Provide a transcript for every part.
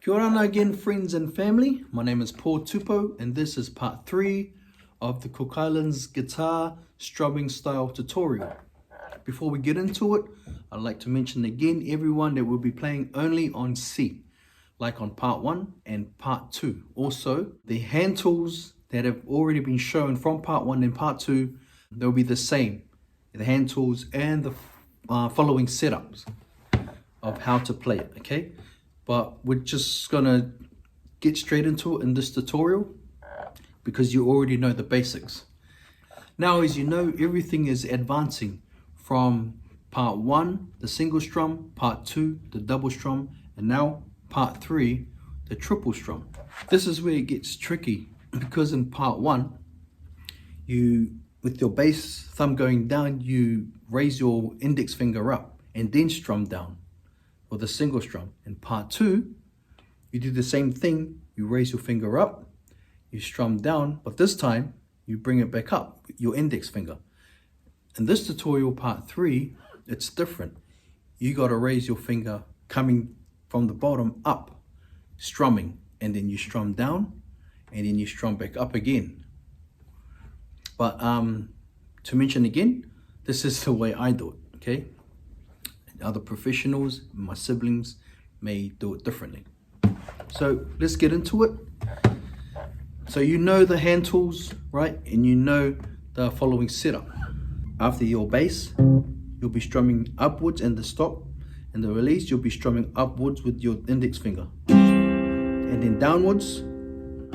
Kia ora again, friends and family. My name is Paul Tupou, and this is part 3 of the Cook Islands guitar strumming style tutorial. Before we get into it, I'd like to mention again everyone that we'll be playing only on C, like on part 1 and part 2. Also, the hand tools that have already been shown from part 1 and part 2, they'll be the same. The hand tools and the following setups of how to play it, okay? But we're just gonna get straight into it in this tutorial because you already know the basics. Now, as you know, everything is advancing from part 1, the single strum, part 2, the double strum, and now part 3, the triple strum. This is where it gets tricky because in part 1, with your bass thumb going down, you raise your index finger up and then strum down with a single strum. In part 2, you do the same thing. You raise your finger up, you strum down, but this time you bring it back up, your index finger. In this tutorial, part 3, it's different. You got to raise your finger coming from the bottom up, strumming, and then you strum down, and then you strum back up again. But to mention again, this is the way I do it, okay? Other professionals, my siblings, may do it differently. So let's get into it. So you know the hand tools, right? And you know the following setup. After your bass, you'll be strumming upwards and the stop, and the release, you'll be strumming upwards with your index finger. And then downwards,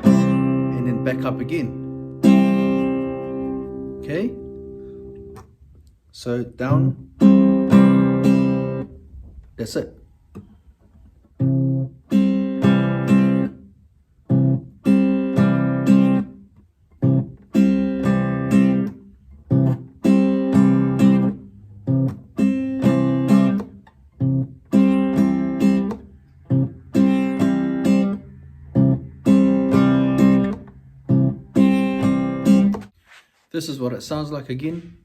and then back up again. Okay? So down. That's it. This is what it sounds like again.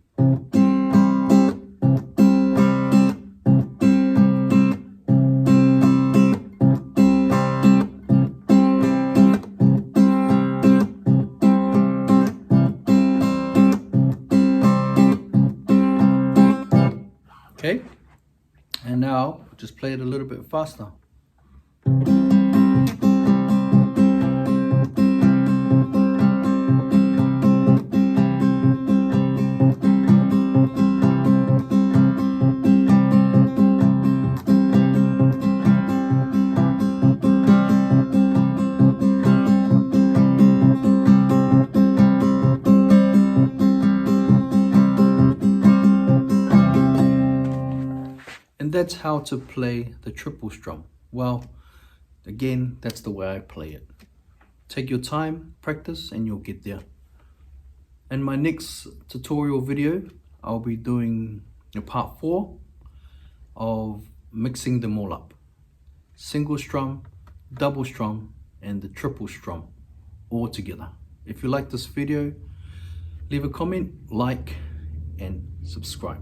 Okay, and now just play it a little bit faster. And that's how to play the triple strum. Well, again, that's the way I play it. Take your time, practice, and you'll get there. In my next tutorial video, I'll be doing a part 4 of mixing them all up. Single strum, double strum, and the triple strum all together. If you like this video, leave a comment, like, and subscribe.